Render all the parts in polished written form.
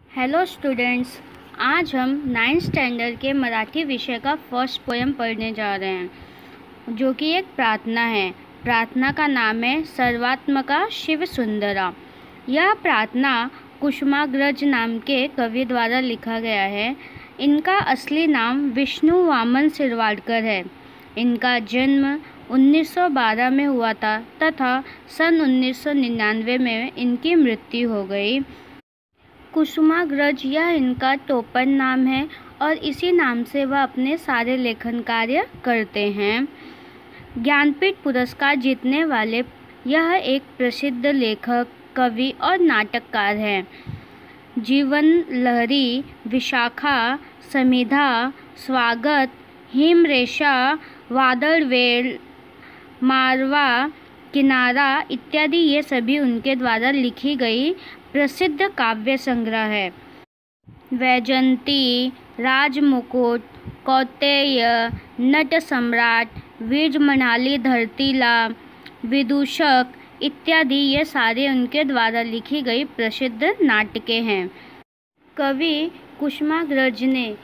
Hello students, आज हम 9th standard के मराठी विषय का फर्स्ट पोएम पढ़ने जा रहे हैं, जो कि एक प्रार्थना है। प्रार्थना का नाम है सर्वात्मका शिव सुंदरा। यह प्रार्थना कुसुमाग्रज नाम के कवि द्वारा लिखा गया है। इनका असली नाम विष्णु वामन शिरवाडकर है। इनका जन्म 1912 में हुआ था तथा सन 1999 में इनकी मृत्यु हो गई। कुसुमाग्रज यह इनका टोपन नाम है और इसी नाम से वह अपने सारे लेखन कार्य करते हैं। ज्ञानपीठ पुरस्कार जीतने वाले यह एक प्रसिद्ध लेखक, कवि और नाटककार हैं। जीवन लहरी, विशाखा, समिधा, स्वागत, हिमरेशा, वादळवेल, मारवा, किनारा इत्यादि ये सभी उनके द्वारा लिखी गई प्रसिद्ध काव्य संग्रह है। वैजयंती, राजमुकुट, कौतेय, नट सम्राट, वीज मनाली धरतीला, विदूषक इत्यादि ये सारे उनके द्वारा लिखी गई प्रसिद्ध नाटकें हैं। कवि कुसुमाग्रज ने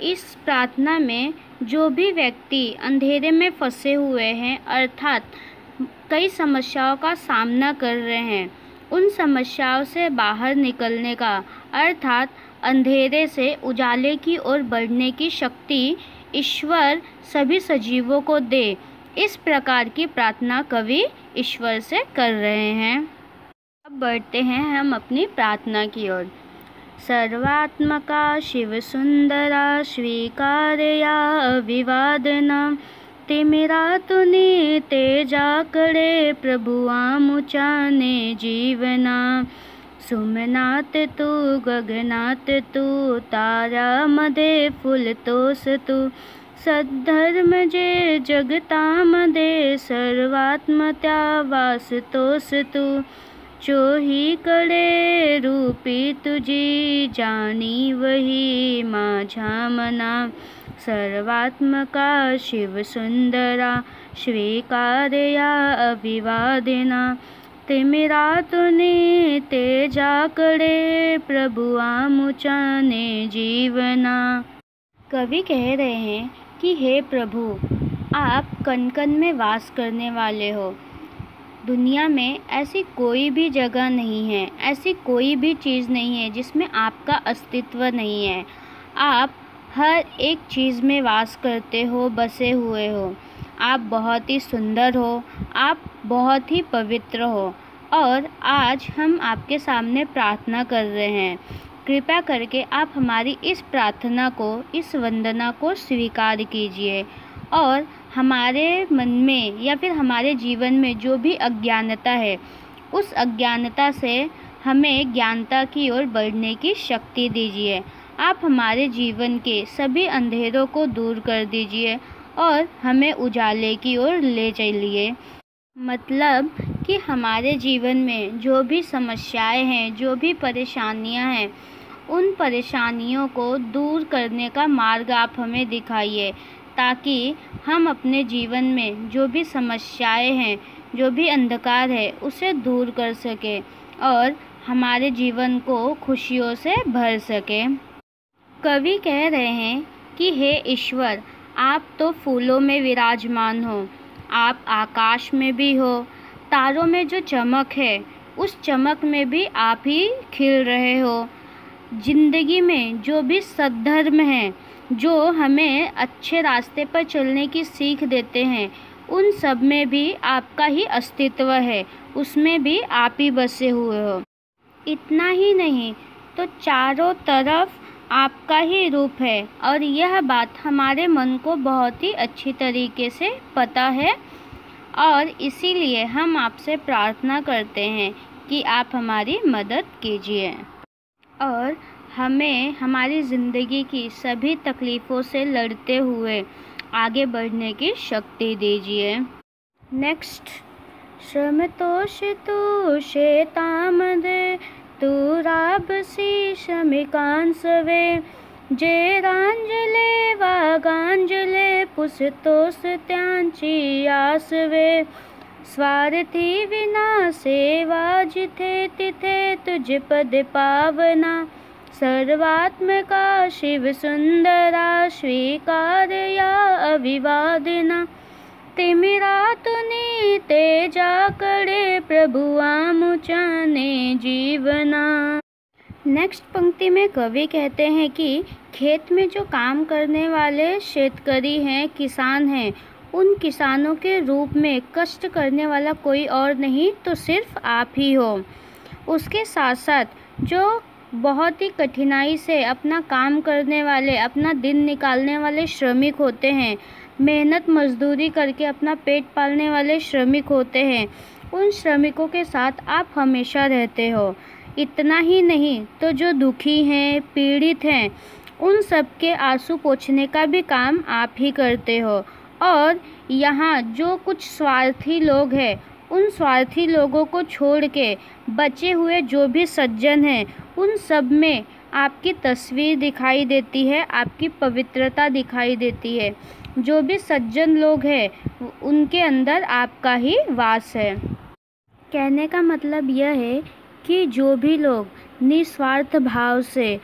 इस प्रार्थना में जो भी व्यक्ति अंधेरे में फंसे हुए हैं, अर्थात कई समस्याओं का सामना कर रहे हैं, उन समस्याओं से बाहर निकलने का, अर्थात अंधेरे से उजाले की ओर बढ़ने की शक्ति ईश्वर सभी सजीवों को दे, इस प्रकार की प्रार्थना कवि ईश्वर से कर रहे हैं। अब बढ़ते हैं हम अपनी प्रार्थना की ओर। सर्वात्मका शिव सुंदरा स्वीकारया अभिवादना, तिमिरातुनी तेजाकडे प्रभुआ मुचाने जीवना, सुमनात तू गगनात तू तारामध्ये फुलतोस तू, सद्धर्म जे जगतामध्ये सर्वात्मत्या वासतोस तू, चोहीकडे रूपी तुझी जाणीवही माझ्या मना, सर्वात्मका शिव सुंदरा स्वीकारया अभिवादना, तिमिरातुनी तेजाकडे प्रभुआ मुचाने जीवना। कवि कह रहे हैं कि हे प्रभु, आप कण कण में वास करने वाले हो। दुनिया में ऐसी कोई भी जगह नहीं है, ऐसी कोई भी चीज़ नहीं है जिसमें आपका अस्तित्व नहीं है। आप हर एक चीज़ में वास करते हो, बसे हुए हो। आप बहुत ही सुंदर हो, आप बहुत ही पवित्र हो और आज हम आपके सामने प्रार्थना कर रहे हैं। कृपया करके आप हमारी इस प्रार्थना को, इस वंदना को स्वीकार कीजिए और हमारे मन में या फिर हमारे जीवन में जो भी अज्ञानता है, उस अज्ञानता से हमें ज्ञानता की ओर बढ़ने की शक्ति दीजिए। आप हमारे जीवन के सभी अंधेरों को दूर कर दीजिए और हमें उजाले की ओर ले चलिए। मतलब कि हमारे जीवन में जो भी समस्याएं हैं, जो भी परेशानियां हैं, उन परेशानियों को दूर करने का मार्ग आप हमें दिखाइए, ताकि हम अपने जीवन में जो भी समस्याएं हैं, जो भी अंधकार है, उसे दूर कर सकें और हमारे जीवन को खुशियों से भर सकें। कवि कह रहे हैं कि हे ईश्वर, आप तो फूलों में विराजमान हो, आप आकाश में भी हो, तारों में जो चमक है उस चमक में भी आप ही खिल रहे हो। जिंदगी में जो भी सद्धर्म है, जो हमें अच्छे रास्ते पर चलने की सीख देते हैं, उन सब में भी आपका ही अस्तित्व है, उसमें भी आप ही बसे हुए हो। इतना ही नहीं तो चारों तरफ आपका ही रूप है और यह बात हमारे मन को बहुत ही अच्छी तरीके से पता है और इसीलिए हम आपसे प्रार्थना करते हैं कि आप हमारी मदद कीजिए और हमें हमारी ज़िंदगी की सभी तकलीफ़ों से लड़ते हुए आगे बढ़ने की शक्ति दीजिए। नेक्स्ट। श्रमतोषे तामदे तू राबसी शमिकांसवे, जे रांजले वागांजले पुसतोस त्यांची आसवे, स्वार्थी विना सेवा जिथे तिथे तुझ पद पावना, सर्वात्मका शिव सुंदरा स्वीकारया अविवादिना तिमिरातुनी तेजाकडे प्रभु आमुचाने जीवना। नेक्स्ट पंक्ति में कवि कहते हैं कि खेत में जो काम करने वाले शेतकरी हैं, किसान हैं, उन किसानों के रूप में कष्ट करने वाला कोई और नहीं तो सिर्फ आप ही हो। उसके साथ साथ जो बहुत ही कठिनाई से अपना काम करने वाले, अपना दिन निकालने वाले श्रमिक होते हैं, मेहनत मजदूरी करके अपना पेट पालने वाले श्रमिक होते हैं, उन श्रमिकों के साथ आप हमेशा रहते हो। इतना ही नहीं तो जो दुखी हैं, पीड़ित हैं, उन सब के आंसू पोंछने का भी काम आप ही करते हो। और यहाँ जो कुछ स्वार्थी लोग हैं, उन स्वार्थी लोगों को छोड़ के बचे हुए जो भी सज्जन हैं, उन सब में आपकी तस्वीर दिखाई देती है, आपकी पवित्रता दिखाई देती है। जो भी सज्जन लोग हैं उनके अंदर आपका ही वास है। कहने का मतलब यह है कि जो भी लोग निस्वार्थ भाव से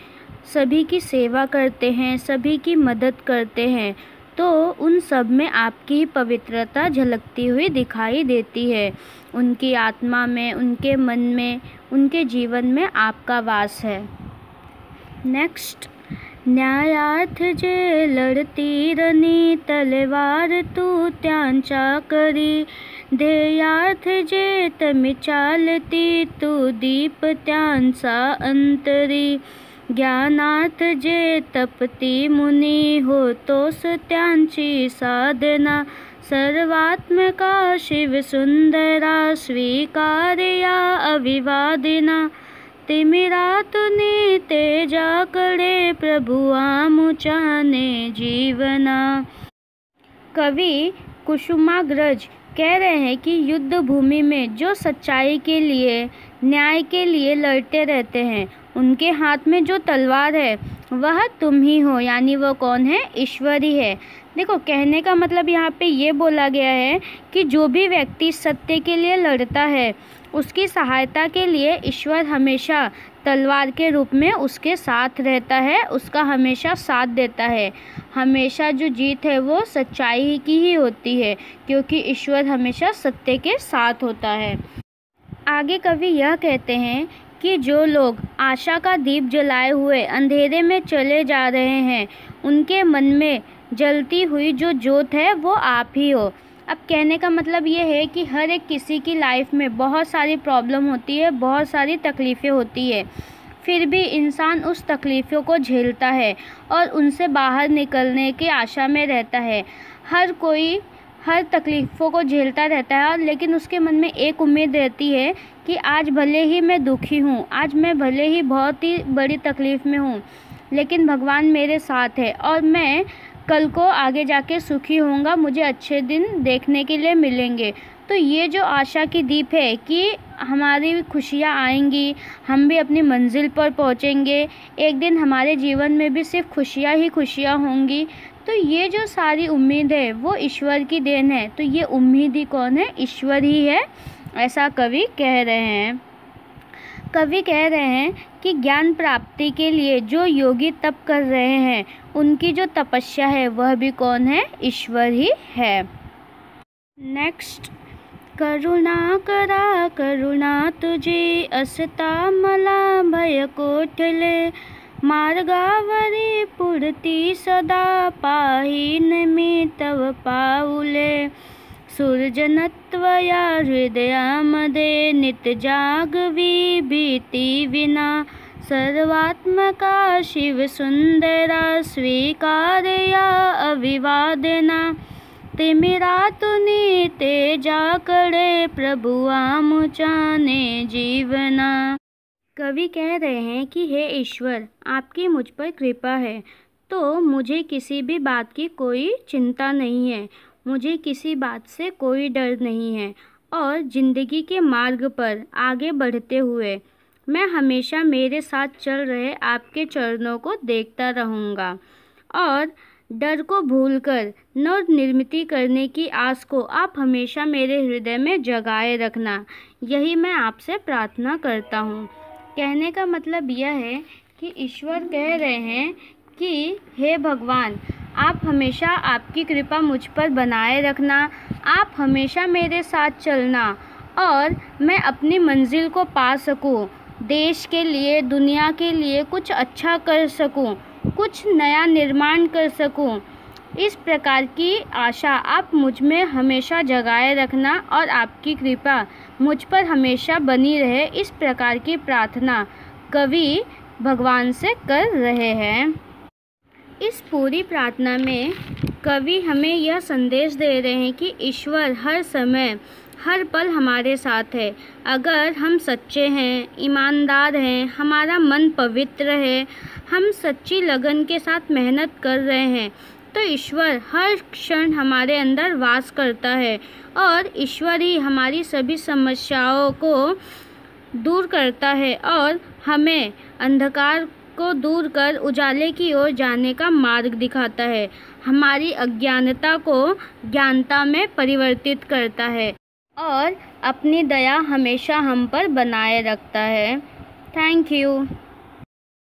सभी की सेवा करते हैं, सभी की मदद करते हैं, तो उन सब में आपकी ही पवित्रता झलकती हुई दिखाई देती है। उनकी आत्मा में, उनके मन में, उनके जीवन में आपका वास है। नेक्स्ट, न्यायार्थ जे लढती रनी तलवार तू त्यांचा करी, ध्येयार्थ जे तमी चालती तू दीप त्यांचा अंतरी, ज्ञानार्थ जे तपती मुनी होतोस त्यांची साधना, सर्वात्मका शिव सुंदरा स्वीकारया अविवादिना, तिमिरातुनी तेजाकडे प्रभु आमुचाने जीवना। कवि कुसुमाग्रज कह रहे हैं कि युद्ध भूमि में जो सच्चाई के लिए, न्याय के लिए लड़ते रहते हैं, उनके हाथ में जो तलवार है वह तुम ही हो, यानी वो कौन है? ईश्वर ही है। देखो, कहने का मतलब यहाँ पे ये बोला गया है कि जो भी व्यक्ति सत्य के लिए लड़ता है, उसकी सहायता के लिए ईश्वर हमेशा तलवार के रूप में उसके साथ रहता है, उसका हमेशा साथ देता है। हमेशा जो जीत है वो सच्चाई की ही होती है, क्योंकि ईश्वर हमेशा सत्य के साथ होता है। आगे कवि यह कहते हैं कि जो लोग आशा का दीप जलाए हुए अंधेरे में चले जा रहे हैं, उनके मन में जलती हुई जो ज्योत है वो आप ही हो। अब कहने का मतलब ये है कि हर एक किसी की लाइफ में बहुत सारी प्रॉब्लम होती है, बहुत सारी तकलीफ़ें होती है, फिर भी इंसान उस तकलीफ़ों को झेलता है और उनसे बाहर निकलने की आशा में रहता है। हर कोई हर तकलीफ़ों को झेलता रहता है, लेकिन उसके मन में एक उम्मीद रहती है कि आज भले ही मैं दुखी हूँ, आज मैं भले ही बहुत ही बड़ी तकलीफ़ में हूँ, लेकिन भगवान मेरे साथ है और मैं कल को आगे जाके सुखी होऊंगा, मुझे अच्छे दिन देखने के लिए मिलेंगे। तो ये जो आशा की दीप है कि हमारी खुशियाँ आएंगी, हम भी अपनी मंजिल पर पहुँचेंगे, एक दिन हमारे जीवन में भी सिर्फ खुशियाँ ही खुशियाँ होंगी। तो ये जो सारी उम्मीद है वो ईश्वर की देन है। तो ये उम्मीद ही कौन है? ईश्वर ही है, ऐसा कवि कह रहे हैं। कवि कह रहे हैं कि ज्ञान प्राप्ति के लिए जो योगी तप कर रहे हैं, उनकी जो तपस्या है वह भी कौन है? ईश्वर ही है। नेक्स्ट, करुणा करा करुणा तुझी, असता मला भय कोठले, मार्गावरी पुढती सदा, पाहीन मी तव पाऊले, सूर्जनत्वया हृदयामध्ये नित जागवी भीती विना, सर्वात्मका शिव सुंदरा स्वीकारया अविवादना, तिमिरातुनी तेजाकडे प्रभु आमुचाने जीवना। कवि कह रहे हैं कि हे ईश्वर, आपकी मुझ पर कृपा है तो मुझे किसी भी बात की कोई चिंता नहीं है, मुझे किसी बात से कोई डर नहीं है, और ज़िंदगी के मार्ग पर आगे बढ़ते हुए मैं हमेशा मेरे साथ चल रहे आपके चरणों को देखता रहूँगा, और डर को भूलकर नव निर्मिति करने की आस को आप हमेशा मेरे हृदय में जगाए रखना, यही मैं आपसे प्रार्थना करता हूँ। कहने का मतलब यह है कि ईश्वर कह रहे हैं कि हे भगवान, आप हमेशा आपकी कृपा मुझ पर बनाए रखना, आप हमेशा मेरे साथ चलना और मैं अपनी मंजिल को पा सकूं, देश के लिए, दुनिया के लिए कुछ अच्छा कर सकूं, कुछ नया निर्माण कर सकूं। इस प्रकार की आशा आप मुझ में हमेशा जगाए रखना और आपकी कृपा मुझ पर हमेशा बनी रहे। इस प्रकार की प्रार्थना कवि भगवान से कर रहे हैं। इस पूरी प्रार्थना में कवि हमें यह संदेश दे रहे हैं कि ईश्वर हर समय, हर पल हमारे साथ है। अगर हम सच्चे हैं, ईमानदार हैं, हमारा मन पवित्र है, हम सच्ची लगन के साथ मेहनत कर रहे हैं, तो ईश्वर हर क्षण हमारे अंदर वास करता है और ईश्वर ही हमारी सभी समस्याओं को दूर करता है और हमें अंधकार को दूर कर उजाले की ओर जाने का मार्ग दिखाता है, हमारी अज्ञानता को ज्ञानता में परिवर्तित करता है और अपनी दया हमेशा हम पर बनाए रखता है। Thank you.